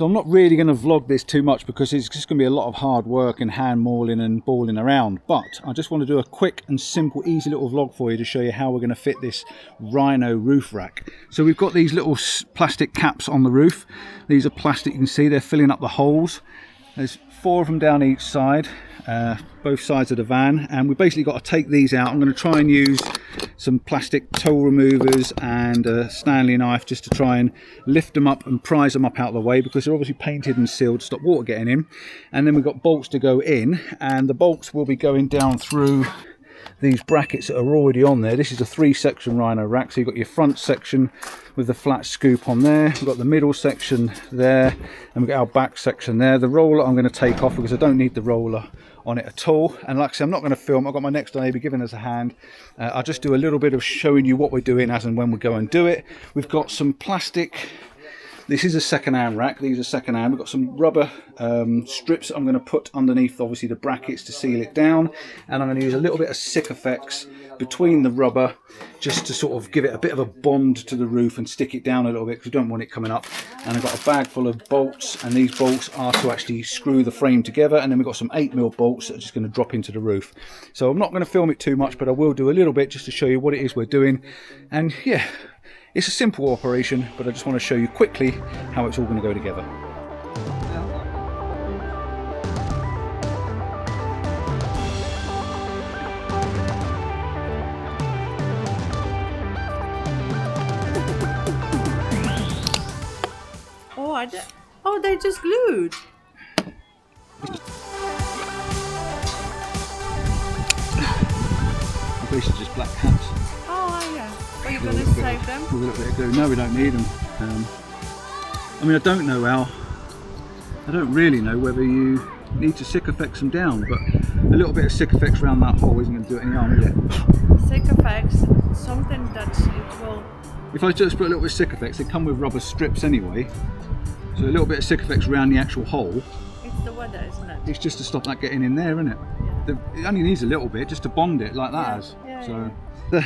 So I'm not really going to vlog this too much because it's just going to be a lot of hard work and hand mauling and balling around. But I just want to do a quick and simple, easy little vlog for you to show you how we're going to fit this Rhino roof rack. So we've got these little plastic caps on the roof. These are plastic, you can see they're filling up the holes. There's 4 of them down each side, both sides of the van, and we've basically got to take these out. I'm going to try and use some plastic tool removers and a Stanley knife just to try and lift them up and prise them up out of the way, because they're obviously painted and sealed to stop water getting in. And then we've got bolts to go in, and the bolts will be going down through these brackets that are already on there. This is a 3-section Rhino rack, so you've got your front section with the flat scoop on there, we've got the middle section there, and we've got our back section there. The roller I'm going to take off because I don't need the roller on it at all. And like I say, I'm not going to film. I've got my next door neighbour giving us a hand. I'll just do a little bit of showing you what we're doing as and when we go and do it. We've got some plastic. This is a second-hand rack. These are second-hand. We've got some rubber strips I'm going to put underneath, obviously, the brackets to seal it down. And I'm going to use a little bit of Sikaflex between the rubber just to sort of give it a bit of a bond to the roof and stick it down a little bit because we don't want it coming up. And I've got a bag full of bolts, and these bolts are to actually screw the frame together. And then we've got some 8mm bolts that are just going to drop into the roof. So I'm not going to film it too much, but I will do a little bit just to show you what it is we're doing. And yeah, it's a simple operation, but I just want to show you quickly how it's all going to go together. Oh, they're just glued. Basically just black caps. Oh yeah. Are you going to save them? With a little bit of glue. No, we don't need them. I mean, I don't know how. I don't really know whether you need to Sikaflex them down, but a little bit of Sikaflex around that hole isn't going to do it any harm, is it? Sikaflex, something that it will. If I just put a little bit of Sikaflex, they come with rubber strips anyway. So a little bit of Sikaflex around the actual hole. It's the weather, isn't it? It's just to stop that getting in there, isn't it? Yeah. It only needs a little bit just to bond it like that has. Yeah, so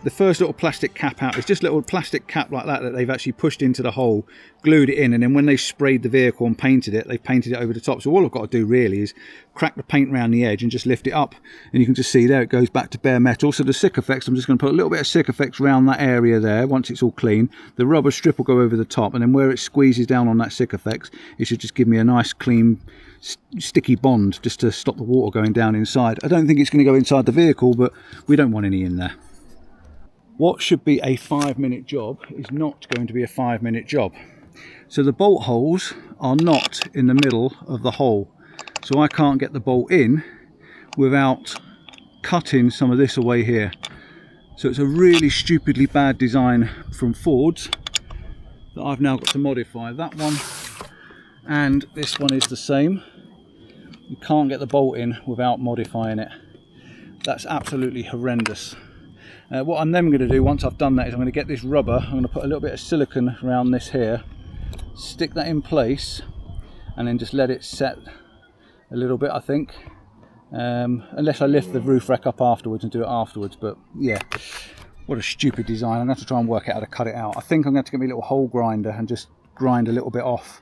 the first little plastic cap out is just a little plastic cap like that they've actually pushed into the hole, glued it in, and then when they sprayed the vehicle and painted it, they painted it over the top. So all I've got to do really is crack the paint around the edge and just lift it up, and you can just see there it goes back to bare metal. So the Sikaflex, I'm just going to put a little bit of Sikaflex around that area there. Once it's all clean, the rubber strip will go over the top, and then where it squeezes down on that Sikaflex, it should just give me a nice clean sticky bond just to stop the water going down inside. I don't think it's going to go inside the vehicle, but we don't want any in there. What should be a 5-minute job is not going to be a 5-minute job. So the bolt holes are not in the middle of the hole. So I can't get the bolt in without cutting some of this away here. So it's a really stupidly bad design from Ford's that I've now got to modify. That one and this one is the same. You can't get the bolt in without modifying it. That's absolutely horrendous. What I'm then going to do once I've done that is I'm going to get this rubber, I'm going to put a little bit of silicone around this here, stick that in place, and then just let it set a little bit, I think. Unless I lift the roof rack up afterwards and do it afterwards, but yeah, what a stupid design. I'm going to have to try and work out how to cut it out. I think I'm going to have to get me a little hole grinder and just grind a little bit off.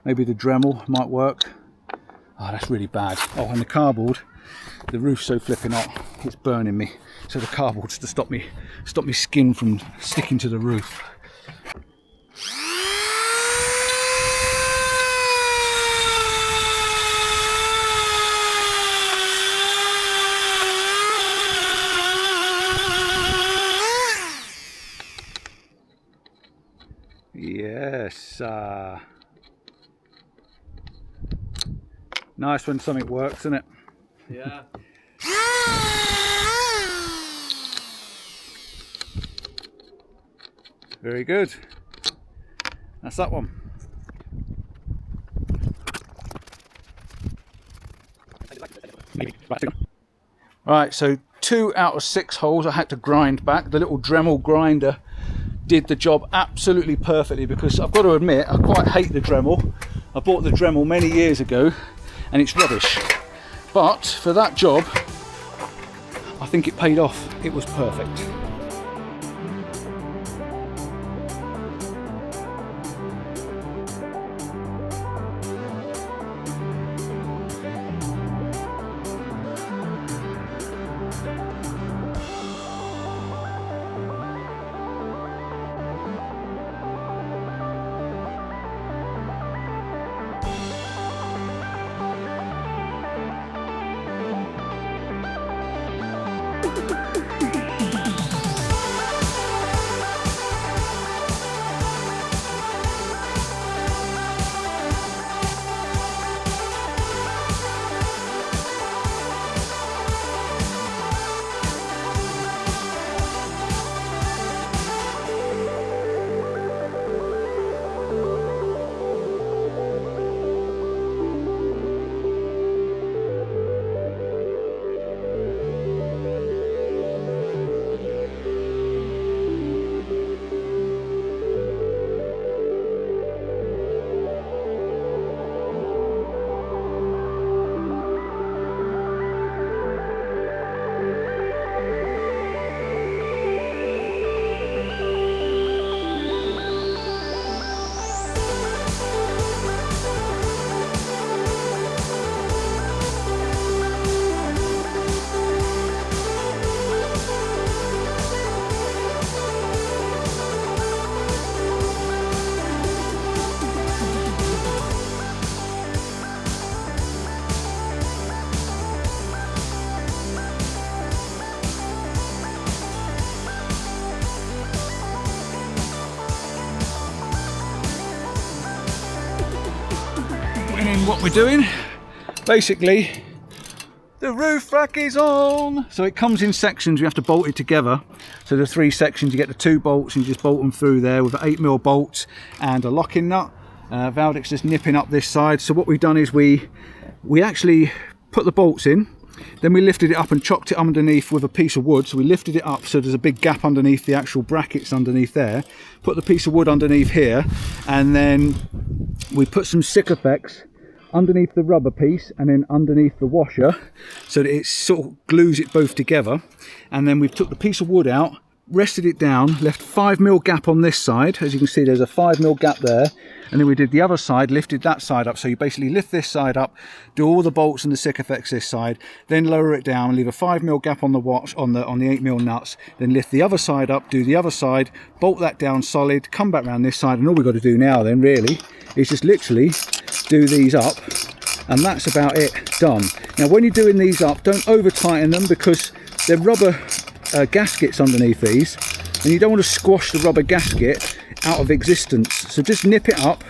Maybe the Dremel might work. Oh, that's really bad. Oh, and the cardboard, the roof's so flipping hot, it's burning me. So the cardboard's to stop me skin from sticking to the roof. Yes. Nice when something works, isn't it? Yeah. Very good. That's that one. Right, so 2 out of 6 holes I had to grind back. The little Dremel grinder did the job absolutely perfectly, because I've got to admit I quite hate the Dremel. I bought the Dremel many years ago and it's rubbish. But for that job, I think it paid off. It was perfect. explaining what we're doing. Basically, the roof rack is on. So it comes in sections, you have to bolt it together. So the 3 sections, you get the 2 bolts and you just bolt them through there with 8mm bolts and a locking nut. Valdic's just nipping up this side. So what we've done is we actually put the bolts in, then we lifted it up and chopped it underneath with a piece of wood. So we lifted it up so there's a big gap underneath the actual brackets underneath there. Put the piece of wood underneath here, and then we put some Sikaflex underneath the rubber piece and then underneath the washer so that it sort of glues it both together. And then we've took the piece of wood out, rested it down, left 5mm gap on this side. As you can see, there's a 5mm gap there. And then we did the other side, lifted that side up. So you basically lift this side up, do all the bolts and the Sikaflex this side, then lower it down and leave a 5mm gap on the watch on the 8mm nuts. Then lift the other side up, do the other side, bolt that down solid, come back around this side, and all we've got to do now then really is just literally do these up, and that's about it, done. Now when you're doing these up, don't over tighten them because they're rubber gaskets underneath these, and you don't want to squash the rubber gasket out of existence. So just nip it up,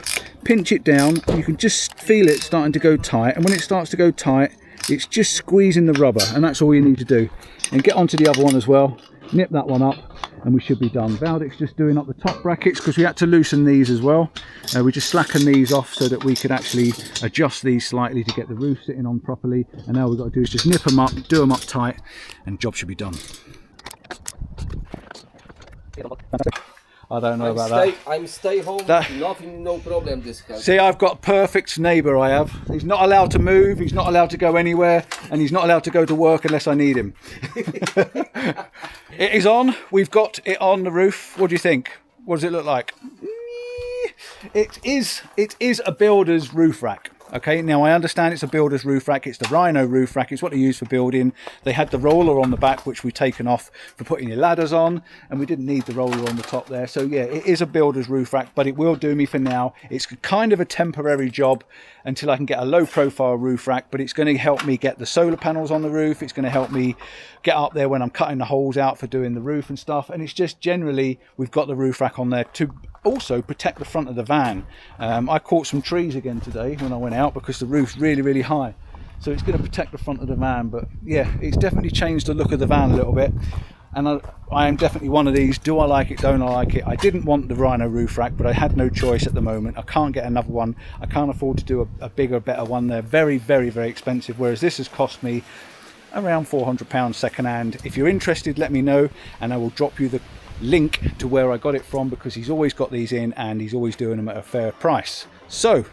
pinch it down, you can just feel it starting to go tight, and when it starts to go tight, it's just squeezing the rubber, and that's all you need to do. And get onto the other one as well, nip that one up, and we should be done. Valdic's just doing up the top brackets because we had to loosen these as well. We just slackened these off so that we could actually adjust these slightly to get the roof sitting on properly. And now all we've got to do is just nip them up, do them up tight, and the job should be done. I don't know about that. I'm stay home, nothing, no problem this guy. See, I've got a perfect neighbour, I have. He's not allowed to move, he's not allowed to go anywhere, and he's not allowed to go to work unless I need him. It is on, we've got it on the roof. What do you think? What does it look like? It is a builder's roof rack. Okay, now I understand it's a builder's roof rack. It's the Rhino roof rack. It's what they use for building. They had the roller on the back, which we've taken off for putting your ladders on, and we didn't need the roller on the top there. So yeah, it is a builder's roof rack, but it will do me for now. It's kind of a temporary job until I can get a low profile roof rack, but it's going to help me get the solar panels on the roof. It's going to help me get up there when I'm cutting the holes out for doing the roof and stuff. And it's just generally, we've got the roof rack on there to also protect the front of the van. I caught some trees again today when I went out because the roof's really high, so it's going to protect the front of the van. But yeah, it's definitely changed the look of the van a little bit, and I am definitely one of these. Do I like it? Don't I like it? I didn't want the Rhino roof rack, but I had no choice at the moment. I can't get another one. I can't afford to do a bigger, better one. They're very expensive, whereas this has cost me around £400 second hand. If you're interested, let me know, and I will drop you the link to where I got it from, because he's always got these in and he's always doing them at a fair price. So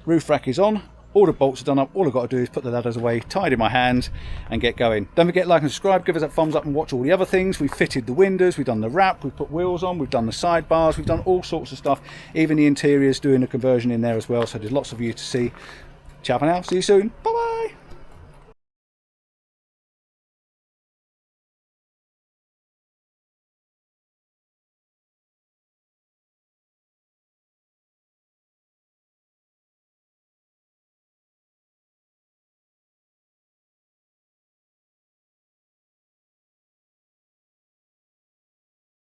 roof rack is on, all the bolts are done up, all I've got to do is put the ladders away, tie it in my hands and get going. Don't forget, like and subscribe, give us that thumbs up and watch all the other things. We've fitted the windows, we've done the wrap, we've put wheels on, we've done the sidebars, we've done all sorts of stuff, even the interiors, doing a conversion in there as well, so there's lots of you to see. Ciao for now, see you soon, bye.